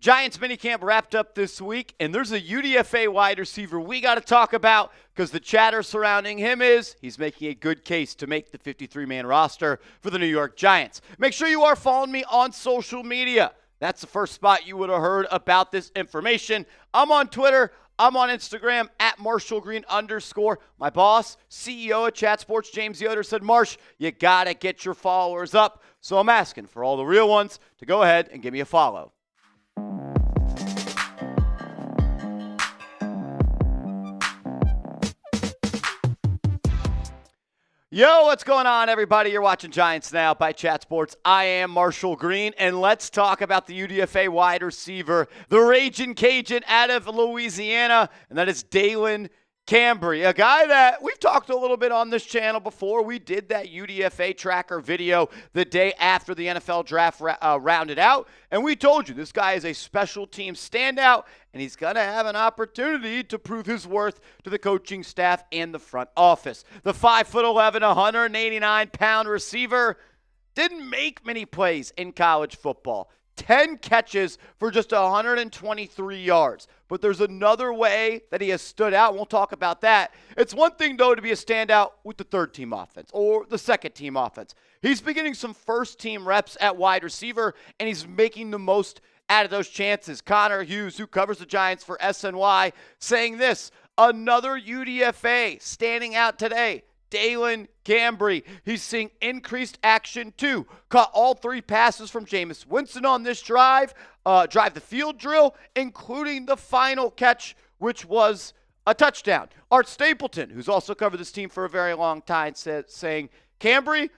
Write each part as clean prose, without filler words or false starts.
Giants minicamp wrapped up this week, and there's a UDFA wide receiver we got to talk about because the chatter surrounding him is he's making a good case to make the 53-man roster for the New York Giants. Make sure you are following me on social media. That's the first spot you would have heard about this information. I'm on Twitter. I'm on Instagram at @MarshallGreen_. My boss, CEO of Chat Sports, James Yoder, said, Marsh, you got to get your followers up. So I'm asking for all the real ones to go ahead and give me a follow. Yo, what's going on, everybody? You're watching Giants Now by Chat Sports. I am Marshall Green, and let's talk about the UDFA wide receiver, the Ragin' Cajun out of Louisiana, and that is Dalen Cambre, a guy that we've talked a little bit on this channel before. We did that UDFA tracker video the day after the NFL draft rounded out, and we told you this guy is a special team standout, and he's going to have an opportunity to prove his worth to the coaching staff and the front office. The 5'11", 189-pound receiver didn't make many plays in college football. 10 catches for just 123 yards. But there's another way that he has stood out. We'll talk about that. It's one thing, though, to be a standout with the third-team offense or the second-team offense. He's beginning some first-team reps at wide receiver, and he's making the most out of those chances. Connor Hughes, who covers the Giants for SNY, saying this, another UDFA standing out today. Dalen Cambre. He's seeing increased action too. Caught all three passes from Jameis Winston on this drive the field drill, including the final catch, which was a touchdown. Art Stapleton, who's also covered this team for a very long time, saying, Cambre,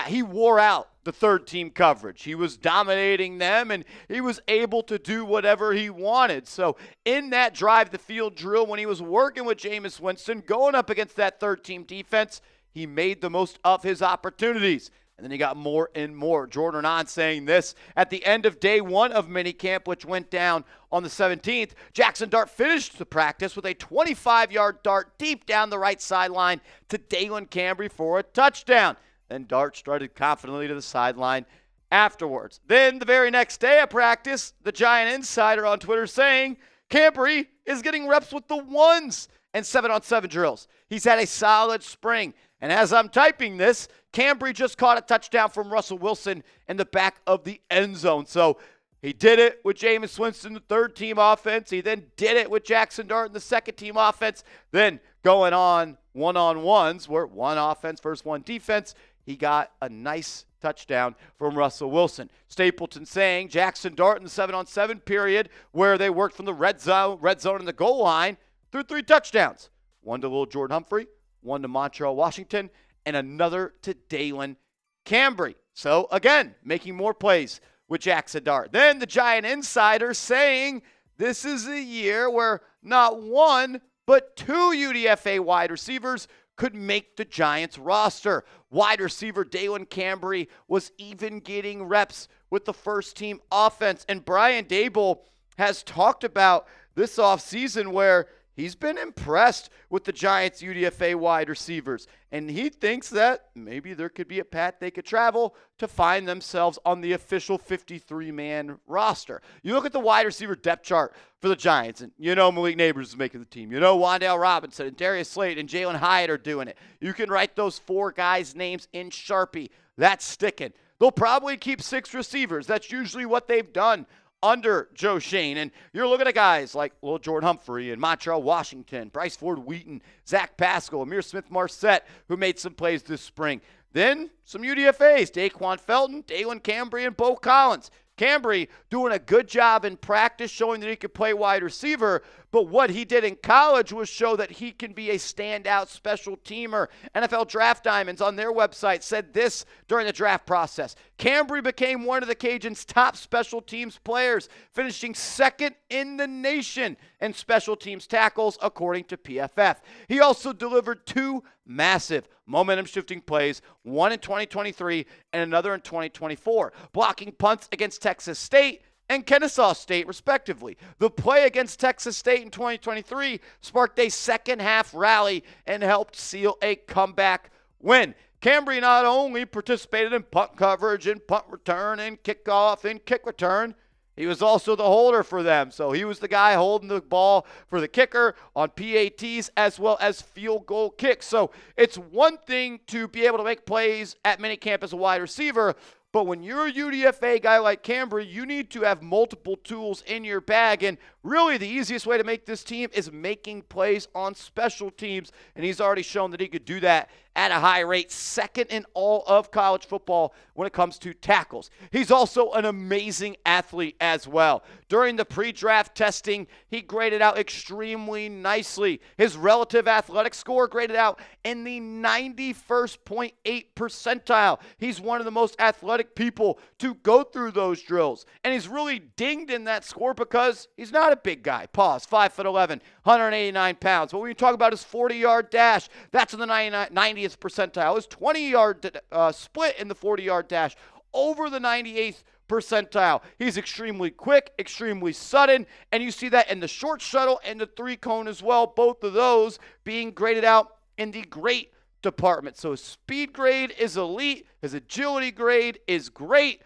he wore out the third-team coverage. He was dominating them, and he was able to do whatever he wanted. So in that drive the field drill, when he was working with Jameis Winston, going up against that third-team defense, he made the most of his opportunities. And then he got more and more. Jordan on saying this, at the end of day one of minicamp, which went down on the 17th, Jackson Dart finished the practice with a 25-yard dart deep down the right sideline to Dalen Cambre for a touchdown. Then Dart strutted confidently to the sideline afterwards. Then the very next day of practice, the Giant Insider on Twitter saying, Cambre is getting reps with the ones and 7-on-7 drills. He's had a solid spring. And as I'm typing this, Cambre just caught a touchdown from Russell Wilson in the back of the end zone. So he did it with Jameis Winston, the third-team offense. He then did it with Jackson Dart in the second-team offense. Then going on one-on-ones, where one offense versus one defense, he got a nice touchdown from Russell Wilson. Stapleton saying Jackson Dart in the 7-on-7 period, where they worked from the red zone and the goal line, threw 3 touchdowns. One to little Jordan Humphrey, one to Montreal Washington, and another to Dalen Cambre. So, again, making more plays with Jackson Dart. Then the Giant Insider saying this is a year where not one, but 2 UDFA wide receivers could make the Giants roster. Wide receiver Dalen Cambre was even getting reps with the first-team offense. And Brian Daboll has talked about this offseason where he's been impressed with the Giants' UDFA wide receivers, and he thinks that maybe there could be a path they could travel to find themselves on the official 53-man roster. You look at the wide receiver depth chart for the Giants, and you know Malik Nabers is making the team. You know Wan'Dale Robinson and Darius Slade and Jalen Hyatt are doing it. You can write those 4 guys' names in Sharpie. That's sticking. They'll probably keep 6 receivers. That's usually what they've done under Joe Shane. And you're looking at guys like little Jordan Humphrey and Montreal Washington, Bryce Ford Wheaton, Zach Pascal, Amir Smith-Marset, who made some plays this spring. Then some UDFAs, Daquan Felton, Dalen Cambre, and Bo Collins. Cambre doing a good job in practice, showing that he could play wide receiver, but what he did in college was show that he can be a standout special teamer. NFL Draft Diamonds on their website said this during the draft process. Cambre became one of the Cajuns' top special teams players, finishing second in the nation in special teams tackles, according to PFF. He also delivered 2 massive momentum-shifting plays, one in 2023 and another in 2024, blocking punts against Texas State and Kennesaw State, respectively. The play against Texas State in 2023 sparked a second-half rally and helped seal a comeback win. Cambre not only participated in punt coverage and punt return and kickoff and kick return, He was also the holder for them. So he was the guy holding the ball for the kicker on PATs as well as field goal kicks. So it's one thing to be able to make plays at minicamp as a wide receiver, but when you're a UDFA guy like Cambre, you need to have multiple tools in your bag. And really the easiest way to make this team is making plays on special teams. And he's already shown that he could do that at a high rate, second in all of college football when it comes to tackles. He's also an amazing athlete as well. During the pre-draft testing, he graded out extremely nicely. His relative athletic score graded out in the 91st.8 percentile. He's one of the most athletic people to go through those drills. And he's really dinged in that score because he's not a big guy. Pause. 5'11", 189 pounds. But when you talk about his 40-yard dash, that's in the 90th percentile. His 20-yard split in the 40-yard dash over the 98th percentile. He's extremely quick, extremely sudden, and you see that in the short shuttle and the three-cone as well, both of those being graded out in the great department. So his speed grade is elite. His agility grade is great.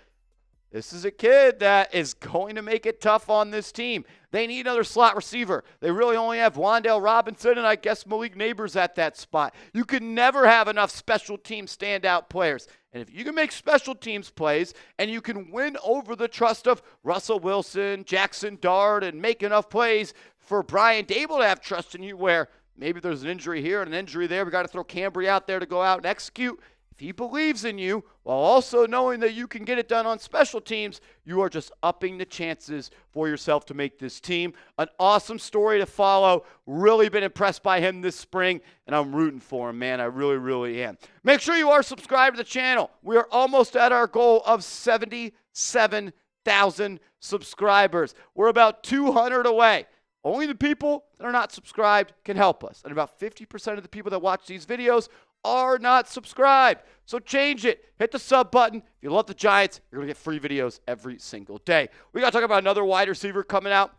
This is a kid that is going to make it tough on this team. They need another slot receiver. They really only have Wan'Dale Robinson and I guess Malik Neighbors at that spot. You can never have enough special team standout players. And if you can make special teams plays and you can win over the trust of Russell Wilson, Jackson Dart, and make enough plays for Brian Dable to have trust in you where maybe there's an injury here and an injury there. We got to throw Cambre out there to go out and execute. If he believes in you, while also knowing that you can get it done on special teams, you are just upping the chances for yourself to make this team. An awesome story to follow. Really been impressed by him this spring, and I'm rooting for him, man. I really, really am. Make sure you are subscribed to the channel. We are almost at our goal of 77,000 subscribers. We're about 200 away. Only the people that are not subscribed can help us. And about 50% of the people that watch these videos are not subscribed. So change it. Hit the sub button. If you love the Giants, you're going to get free videos every single day. We got to talk about another wide receiver coming out.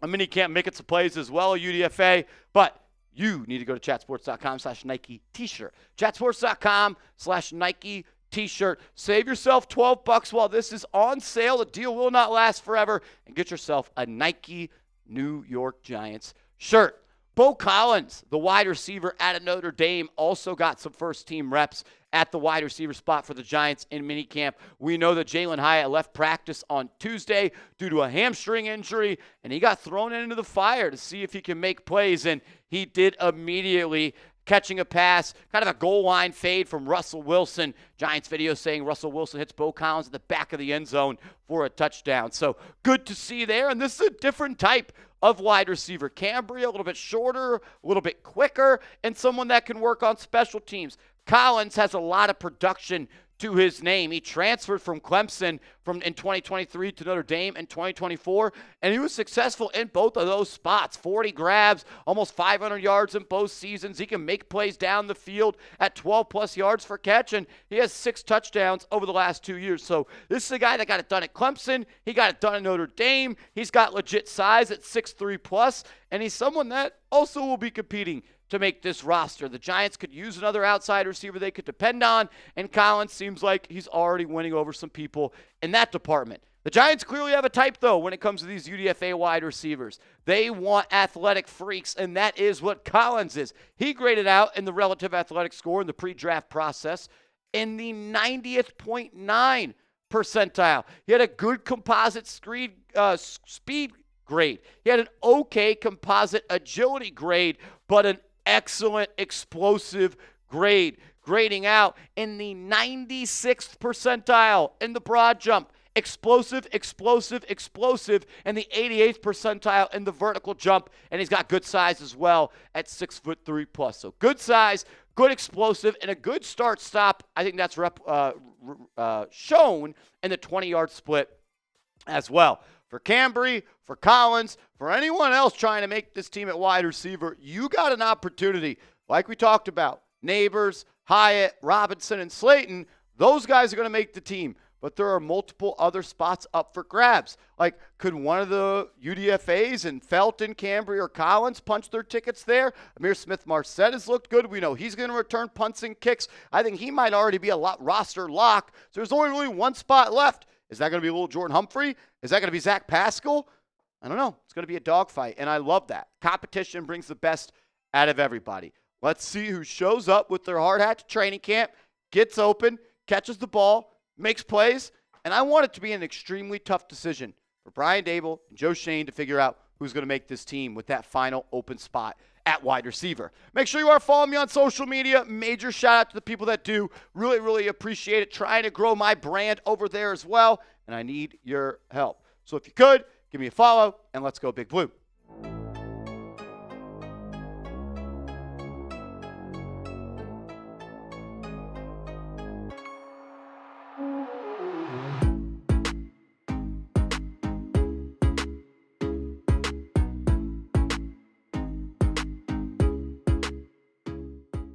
A minicamp making some plays as well, UDFA. But you need to go to chatsports.com/Nike t-shirt. Chatsports.com/Nike t-shirt. Save yourself $12 while this is on sale. The deal will not last forever. And get yourself a Nike New York Giants shirt. Bo Collins, the wide receiver out of Notre Dame, also got some first-team reps at the wide receiver spot for the Giants in minicamp. We know that Jalen Hyatt left practice on Tuesday due to a hamstring injury, and he got thrown into the fire to see if he can make plays, and he did immediately, catching a pass, kind of a goal line fade from Russell Wilson. Giants video saying Russell Wilson hits Bo Collins at the back of the end zone for a touchdown. So good to see there, and this is a different type of wide receiver. Cambre, a little bit shorter, a little bit quicker, and someone that can work on special teams. Collins has a lot of production to his name. He transferred from Clemson in 2023 to Notre Dame in 2024, and he was successful in both of those spots. 40 grabs, almost 500 yards in both seasons. He can make plays down the field at 12-plus yards per catch, and he has 6 touchdowns over the last 2 years. So this is a guy that got it done at Clemson. He got it done at Notre Dame. He's got legit size at 6'3+, and he's someone that also will be competing to make this roster. The Giants could use another outside receiver they could depend on, and Collins seems like he's already winning over some people in that department. The Giants clearly have a type, though, when it comes to these UDFA wide receivers. They want athletic freaks, and that is what Collins is. He graded out in the relative athletic score in the pre-draft process in the 90th.9 percentile. He had a good composite speed grade. He had an okay composite agility grade, but an excellent explosive grade, grading out in the 96th percentile in the broad jump. Explosive, explosive, explosive, and the 88th percentile in the vertical jump, and he's got good size as well at 6'3+. So good size, good explosive, and a good start-stop. I think that's shown in the 20-yard split as well. For Cambre, for Collins, for anyone else trying to make this team at wide receiver, you got an opportunity. Like we talked about, Neighbors, Hyatt, Robinson, and Slayton, those guys are going to make the team. But there are multiple other spots up for grabs. Like, could one of the UDFAs and Felton, Cambre, or Collins punch their tickets there? Amir Smith-Marset has looked good. We know he's going to return punts and kicks. I think he might already be a roster lock. So there's only really one spot left. Is that going to be a little Jordan Humphrey? Is that going to be Zach Pascal? I don't know. It's going to be a dogfight, and I love that. Competition brings the best out of everybody. Let's see who shows up with their hard hat to training camp, gets open, catches the ball, makes plays, and I want it to be an extremely tough decision for Brian Dable and Joe Schoen to figure out who's going to make this team with that final open spot at wide receiver. Make sure you are following me on social media. Major shout out to the people that do. Really, really appreciate it. Trying to grow my brand over there as well, and I need your help. So if you could, give me a follow, and let's go Big Blue.